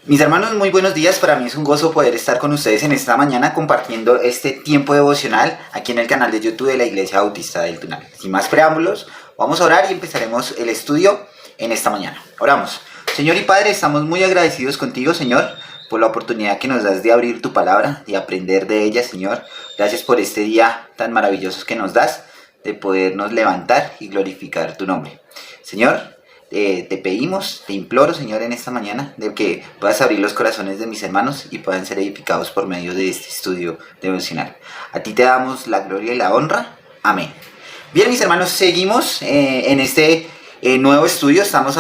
Mis hermanos, muy buenos días. Para mí es un gozo poder estar con ustedes en esta mañana compartiendo este tiempo devocional aquí en el canal de YouTube de la Iglesia Bautista del Tunal. Sin más preámbulos, vamos a orar y empezaremos el estudio en esta mañana. Oramos. Señor y Padre, estamos muy agradecidos contigo, Señor, por la oportunidad que nos das de abrir tu palabra, de aprender de ella, Señor. Gracias por este día tan maravilloso que nos das, de podernos levantar y glorificar tu nombre. Señor, te pedimos, te imploro, Señor, en esta mañana, de que puedas abrir los corazones de mis hermanos y puedan ser edificados por medio de este estudio devocional. A ti te damos la gloria y la honra. Amén. Bien, mis hermanos, seguimos en este nuevo estudio. Estamos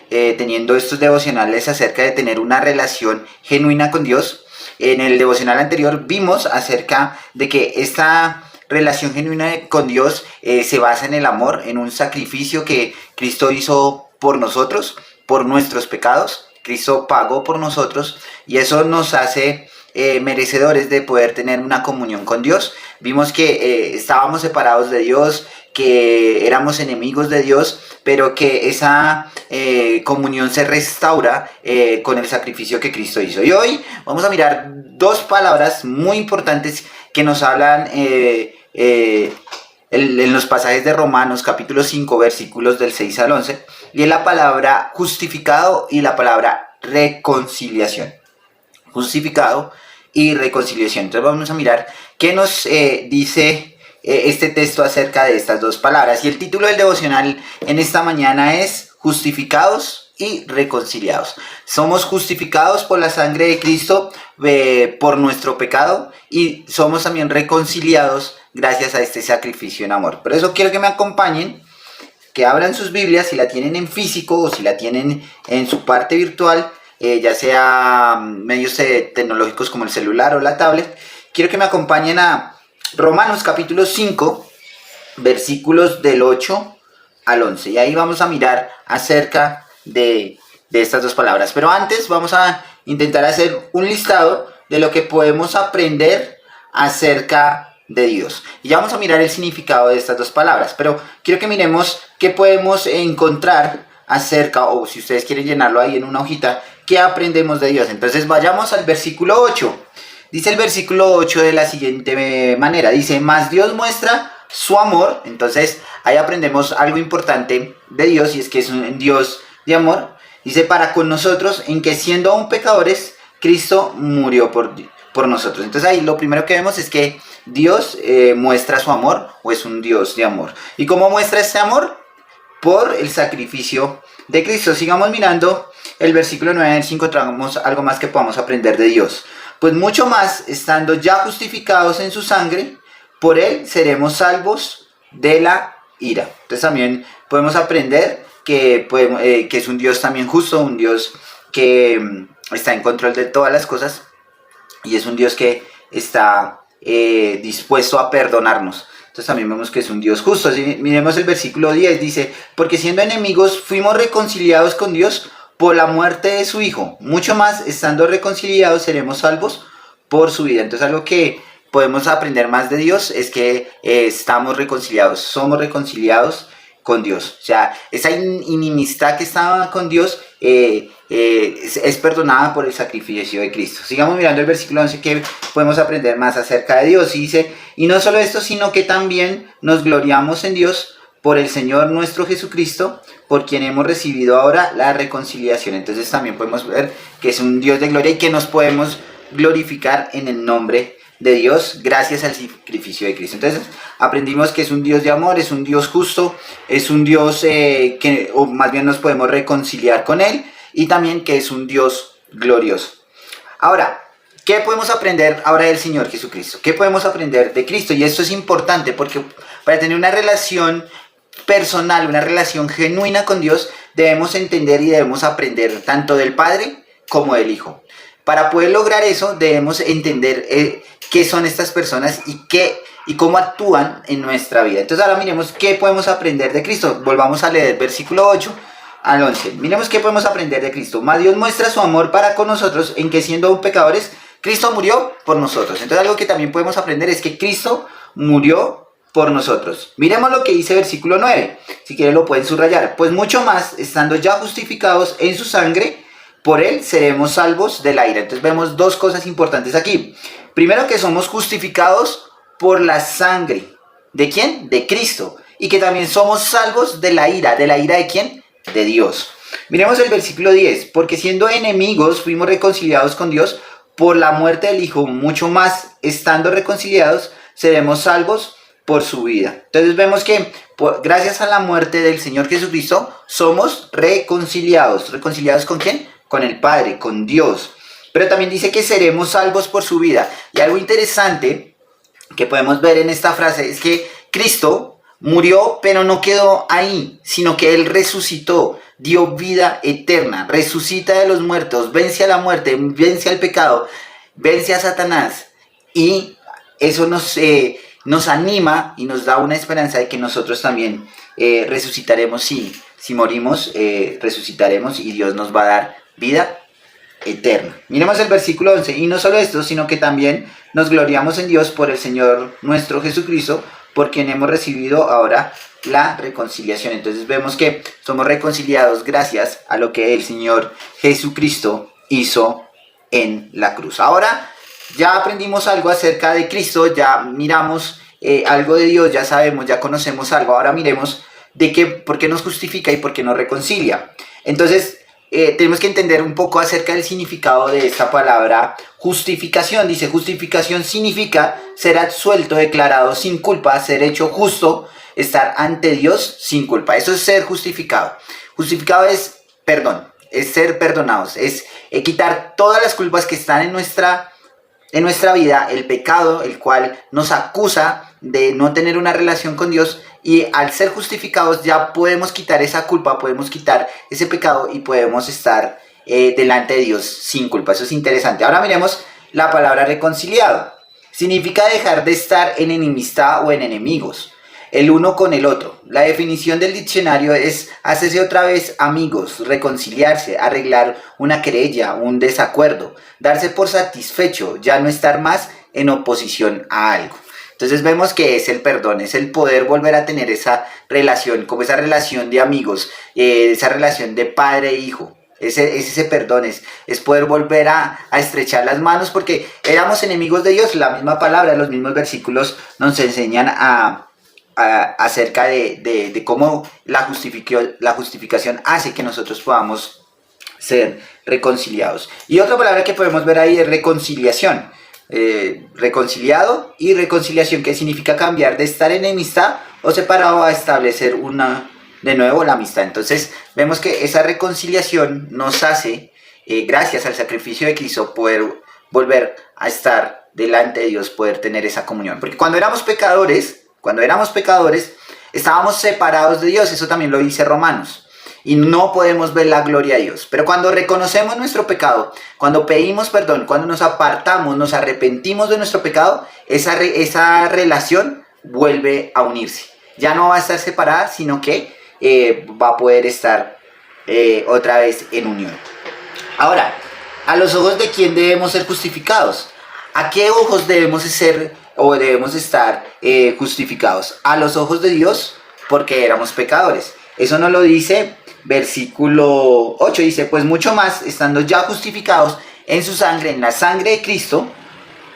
teniendo estos devocionales acerca de tener una relación genuina con Dios. En el devocional anterior vimos acerca de que esta relación genuina con Dios se basa en el amor, en un sacrificio que Cristo hizo por nosotros, por nuestros pecados. Cristo pagó por nosotros y eso nos hace merecedores de poder tener una comunión con Dios. Vimos que estábamos separados de Dios, que éramos enemigos de Dios, pero que esa comunión se restaura con el sacrificio que Cristo hizo. Y hoy vamos a mirar dos palabras muy importantes que nos hablan en los pasajes de Romanos capítulo 5 versículos del 6 al 11, y es la palabra justificado y la palabra reconciliación. Justificado y reconciliación. Entonces vamos a mirar qué nos dice este texto acerca de estas dos palabras. Y el título del devocional en esta mañana es justificados y reconciliados. Somos justificados por la sangre de Cristo por nuestro pecado, y somos también reconciliados gracias a este sacrificio en amor. Por eso quiero que me acompañen, que abran sus Biblias, si la tienen en físico o si la tienen en su parte virtual, ya sea medios tecnológicos como el celular o la tablet. Quiero que me acompañen a Romanos capítulo 5, versículos del 8 al 11. Y ahí vamos a mirar acerca de estas dos palabras. Pero antes vamos a intentar hacer un listado de lo que podemos aprender acerca de Dios. Y ya vamos a mirar el significado de estas dos palabras. Pero quiero que miremos qué podemos encontrar acerca, o si ustedes quieren llenarlo ahí en una hojita, qué aprendemos de Dios. Entonces vayamos al versículo 8. Dice el versículo 8 de la siguiente manera. Dice, mas Dios muestra su amor. Entonces ahí aprendemos algo importante de Dios, y es que es un Dios de amor. Dice, para con nosotros, en que siendo aún pecadores, Cristo murió por nosotros. Entonces ahí lo primero que vemos es que Dios muestra su amor, o es un Dios de amor. ¿Y cómo muestra este amor? Por el sacrificio de Cristo. Sigamos mirando el versículo 9 del 5, traemos algo más que podamos aprender de Dios. Pues mucho más, estando ya justificados en su sangre, por él seremos salvos de la ira. Entonces también podemos aprender que es un Dios también justo, un Dios que está en control de todas las cosas, y es un Dios que está dispuesto a perdonarnos. Entonces también vemos que es un Dios justo. Si miremos el versículo 10, dice, porque siendo enemigos fuimos reconciliados con Dios por la muerte de su Hijo. Mucho más, estando reconciliados, seremos salvos por su vida. Entonces algo que podemos aprender más de Dios es que estamos reconciliados, somos reconciliados con Dios. O sea, esa inimistad que estaba con Dios es perdonada por el sacrificio de Cristo. Sigamos mirando el versículo 11, que podemos aprender más acerca de Dios. Y dice, y no solo esto, sino que también nos gloriamos en Dios por el Señor nuestro Jesucristo, por quien hemos recibido ahora la reconciliación. Entonces también podemos ver que es un Dios de gloria y que nos podemos glorificar en el nombre de Dios gracias al sacrificio de Cristo. Entonces aprendimos que es un Dios de amor, es un Dios justo, es un Dios o más bien nos podemos reconciliar con Él, y también que es un Dios glorioso. Ahora, ¿qué podemos aprender ahora del Señor Jesucristo? ¿Qué podemos aprender de Cristo? Y esto es importante porque para tener una relación personal, una relación genuina con Dios, debemos entender y debemos aprender tanto del Padre como del Hijo. Para poder lograr eso, debemos entender qué son estas personas y cómo actúan en nuestra vida. Entonces ahora miremos qué podemos aprender de Cristo. Volvamos a leer versículo 8 al 11. Miremos qué podemos aprender de Cristo. Mas Dios muestra su amor para con nosotros, en que siendo aún pecadores, Cristo murió por nosotros. Entonces algo que también podemos aprender es que Cristo murió por nosotros. Miremos lo que dice versículo 9. Si quieren lo pueden subrayar. Pues mucho más, estando ya justificados en su sangre, por él seremos salvos de la ira. Entonces vemos dos cosas importantes aquí. Primero, que somos justificados por la sangre. ¿De quién? De Cristo. Y que también somos salvos de la ira. ¿De la ira de quién? De Dios. Miremos el versículo 10. Porque siendo enemigos fuimos reconciliados con Dios por la muerte del Hijo. Mucho más, estando reconciliados, seremos salvos por su vida. Entonces vemos que gracias a la muerte del Señor Jesucristo somos reconciliados. ¿Reconciliados con quién? Con el Padre, con Dios. Pero también dice que seremos salvos por su vida. Y algo interesante que podemos ver en esta frase es que Cristo murió, pero no quedó ahí, sino que Él resucitó, dio vida eterna, resucita de los muertos, vence a la muerte, vence al pecado, vence a Satanás. Y eso nos anima y nos da una esperanza de que nosotros también resucitaremos. Si morimos, resucitaremos y Dios nos va a dar vida eterna. Miremos el versículo 11. Y no solo esto, sino que también nos gloriamos en Dios por el Señor nuestro Jesucristo, por quien hemos recibido ahora la reconciliación. Entonces vemos que somos reconciliados gracias a lo que el Señor Jesucristo hizo en la cruz. Ahora ya aprendimos algo acerca de Cristo, ya miramos algo de Dios, ya sabemos, ya conocemos algo. Ahora miremos por qué nos justifica y por qué nos reconcilia. Entonces tenemos que entender un poco acerca del significado de esta palabra justificación. Dice, justificación significa ser absuelto, declarado sin culpa, ser hecho justo, estar ante Dios sin culpa. Eso es ser justificado. Justificado es perdón, es ser perdonados, es quitar todas las culpas que están en nuestra vida, el pecado, el cual nos acusa de no tener una relación con Dios, y al ser justificados ya podemos quitar esa culpa, podemos quitar ese pecado y podemos estar delante de Dios sin culpa. Eso es interesante. Ahora miremos la palabra reconciliado. Significa dejar de estar en enemistad o en enemigos, el uno con el otro. La definición del diccionario es hacerse otra vez amigos, reconciliarse, arreglar una querella, un desacuerdo, darse por satisfecho, ya no estar más en oposición a algo. Entonces vemos que es el perdón, es el poder volver a tener esa relación, como esa relación de amigos, esa relación de padre e hijo. Ese perdón, es poder volver a estrechar las manos, porque éramos enemigos de Dios. La misma palabra, los mismos versículos nos enseñan acerca de cómo la justificación hace que nosotros podamos ser reconciliados. Y otra palabra que podemos ver ahí es reconciliación. Reconciliado y reconciliación, que significa cambiar de estar en enemistad o separado a establecer de nuevo la amistad. Entonces vemos que esa reconciliación nos hace, gracias al sacrificio de Cristo, poder volver a estar delante de Dios, poder tener esa comunión. Porque cuando éramos pecadores, estábamos separados de Dios. Eso también lo dice Romanos. Y no podemos ver la gloria de Dios. Pero cuando reconocemos nuestro pecado, cuando pedimos perdón, cuando nos apartamos, nos arrepentimos de nuestro pecado, esa relación vuelve a unirse. Ya no va a estar separada, sino que va a poder estar otra vez en unión. Ahora, ¿a los ojos de quién debemos ser justificados? ¿A qué ojos debemos ser o debemos estar justificados? A los ojos de Dios, porque éramos pecadores. Eso nos lo dice versículo 8, dice, pues mucho más, estando ya justificados en su sangre, en la sangre de Cristo,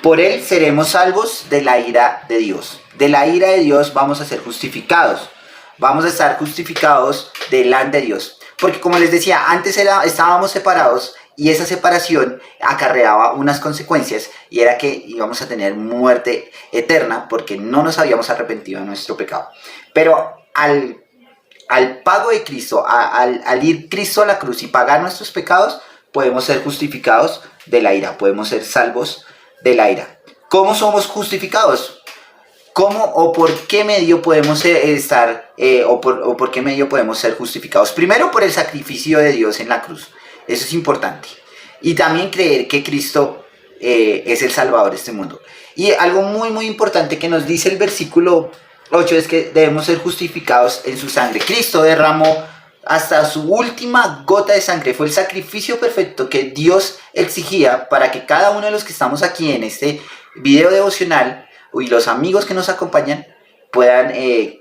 por él seremos salvos de la ira de Dios. De la ira de Dios vamos a ser justificados. Vamos a estar justificados delante de Dios. Porque como les decía, antes estábamos separados, y esa separación acarreaba unas consecuencias, y era que íbamos a tener muerte eterna porque no nos habíamos arrepentido de nuestro pecado. Pero al pago de Cristo, al ir Cristo a la cruz y pagar nuestros pecados, podemos ser justificados de la ira, podemos ser salvos de la ira. ¿Cómo somos justificados? ¿Cómo o por qué medio podemos por qué medio podemos ser justificados? Primero, por el sacrificio de Dios en la cruz. Eso es importante. Y también creer que Cristo es el Salvador de este mundo. Y algo muy muy importante que nos dice el versículo 8 es que debemos ser justificados en su sangre. Cristo derramó hasta su última gota de sangre. Fue el sacrificio perfecto que Dios exigía para que cada uno de los que estamos aquí en este video devocional y los amigos que nos acompañan puedan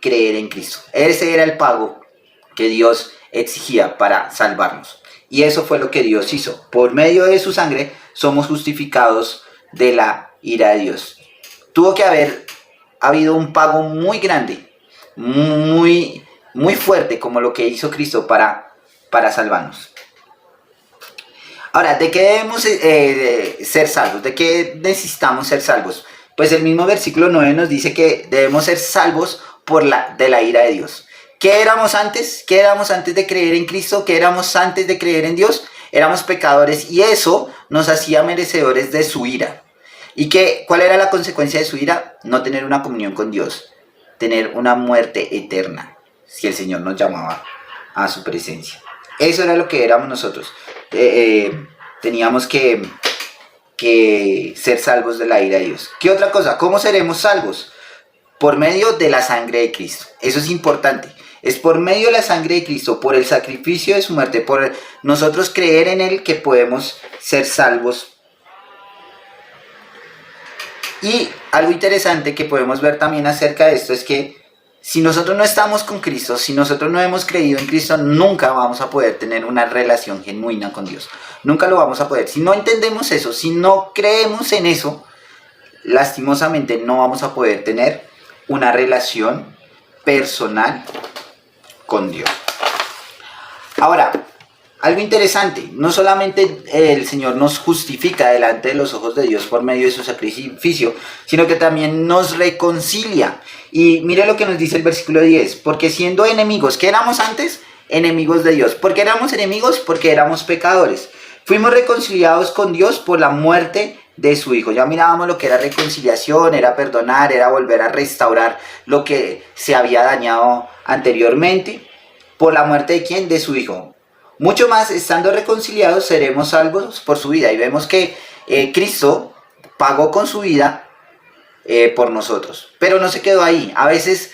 creer en Cristo. Ese era el pago que Dios exigía para salvarnos. Y eso fue lo que Dios hizo. Por medio de su sangre somos justificados de la ira de Dios. Tuvo que haber habido un pago muy grande, muy, muy fuerte, como lo que hizo Cristo para salvarnos. Ahora, ¿de qué debemos ser salvos? ¿De qué necesitamos ser salvos? Pues el mismo versículo 9 nos dice que debemos ser salvos de la ira de Dios. ¿Qué éramos antes? ¿Qué éramos antes de creer en Cristo? ¿Qué éramos antes de creer en Dios? Éramos pecadores y eso nos hacía merecedores de su ira. ¿Y cuál era la consecuencia de su ira? No tener una comunión con Dios, tener una muerte eterna, si el Señor nos llamaba a su presencia. Eso era lo que éramos nosotros. Teníamos que ser salvos de la ira de Dios. ¿Qué otra cosa? ¿Cómo seremos salvos? Por medio de la sangre de Cristo. Eso es importante. Es por medio de la sangre de Cristo, por el sacrificio de su muerte, por nosotros creer en Él, que podemos ser salvos. Y algo interesante que podemos ver también acerca de esto es que si nosotros no estamos con Cristo, si nosotros no hemos creído en Cristo, nunca vamos a poder tener una relación genuina con Dios. Nunca lo vamos a poder. Si no entendemos eso, si no creemos en eso, lastimosamente no vamos a poder tener una relación personal con Dios. Ahora, algo interesante, no solamente el Señor nos justifica delante de los ojos de Dios por medio de su sacrificio, sino que también nos reconcilia. Y mire lo que nos dice el versículo 10, porque siendo enemigos, ¿qué éramos antes? Enemigos de Dios. ¿Por qué éramos enemigos? Porque éramos pecadores. Fuimos reconciliados con Dios por la muerte de su Hijo. Ya mirábamos lo que era reconciliación, era perdonar, era volver a restaurar lo que se había dañado anteriormente. ¿Por la muerte de quién? De su Hijo. Mucho más, estando reconciliados, seremos salvos por su vida. Y vemos que Cristo pagó con su vida por nosotros. Pero no se quedó ahí. A veces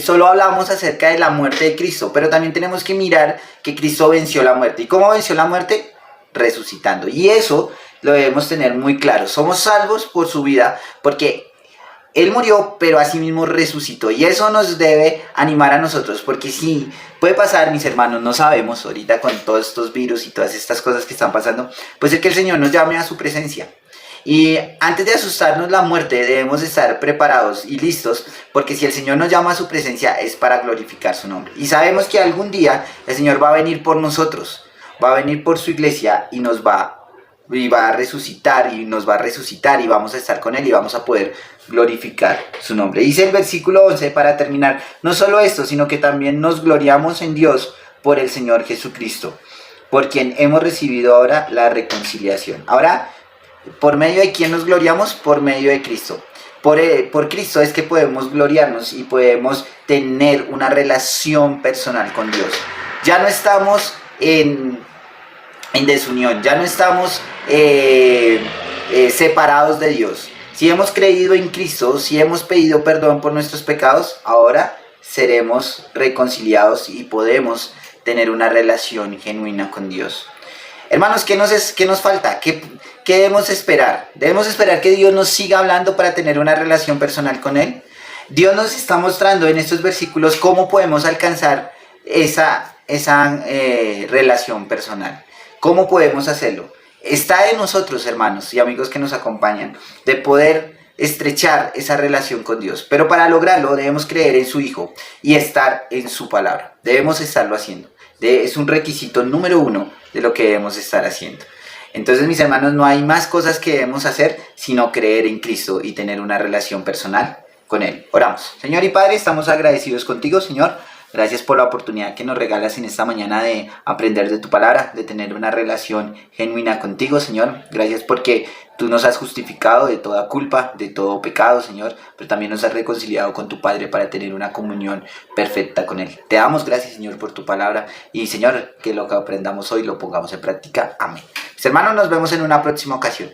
solo hablamos acerca de la muerte de Cristo, pero también tenemos que mirar que Cristo venció la muerte. ¿Y cómo venció la muerte? Resucitando. Y eso lo debemos tener muy claro. Somos salvos por su vida, porque Él murió, pero asimismo resucitó. Y eso nos debe animar a nosotros, porque sí, puede pasar, mis hermanos, no sabemos ahorita con todos estos virus y todas estas cosas que están pasando, pues es que el Señor nos llame a su presencia. Y antes de asustarnos la muerte, debemos estar preparados y listos, porque si el Señor nos llama a su presencia es para glorificar su nombre. Y sabemos que algún día el Señor va a venir por nosotros, va a venir por su iglesia y va a resucitar y nos va a resucitar y vamos a estar con Él y vamos a poder glorificar su nombre. Dice el versículo 11 para terminar, no solo esto, sino que también nos gloriamos en Dios por el Señor Jesucristo, por quien hemos recibido ahora la reconciliación. Ahora, ¿por medio de quién nos gloriamos? Por medio de Cristo. Por Cristo es que podemos gloriarnos y podemos tener una relación personal con Dios. Ya no estamos en desunión, ya no estamos separados de Dios. Si hemos creído en Cristo, si hemos pedido perdón por nuestros pecados, ahora seremos reconciliados y podemos tener una relación genuina con Dios. Hermanos, ¿qué nos falta? ¿Qué debemos esperar? Debemos esperar que Dios nos siga hablando para tener una relación personal con Él. Dios nos está mostrando en estos versículos cómo podemos alcanzar esa relación personal. ¿Cómo podemos hacerlo? Está en nosotros, hermanos y amigos que nos acompañan, de poder estrechar esa relación con Dios. Pero para lograrlo debemos creer en su Hijo y estar en su palabra. Debemos estarlo haciendo. Es un requisito número 1 de lo que debemos estar haciendo. Entonces, mis hermanos, no hay más cosas que debemos hacer sino creer en Cristo y tener una relación personal con Él. Oramos. Señor y Padre, estamos agradecidos contigo, Señor. Gracias por la oportunidad que nos regalas en esta mañana de aprender de tu palabra, de tener una relación genuina contigo, Señor. Gracias porque tú nos has justificado de toda culpa, de todo pecado, Señor, pero también nos has reconciliado con tu Padre para tener una comunión perfecta con Él. Te damos gracias, Señor, por tu palabra y, Señor, que lo que aprendamos hoy lo pongamos en práctica. Amén. Mis hermanos, nos vemos en una próxima ocasión.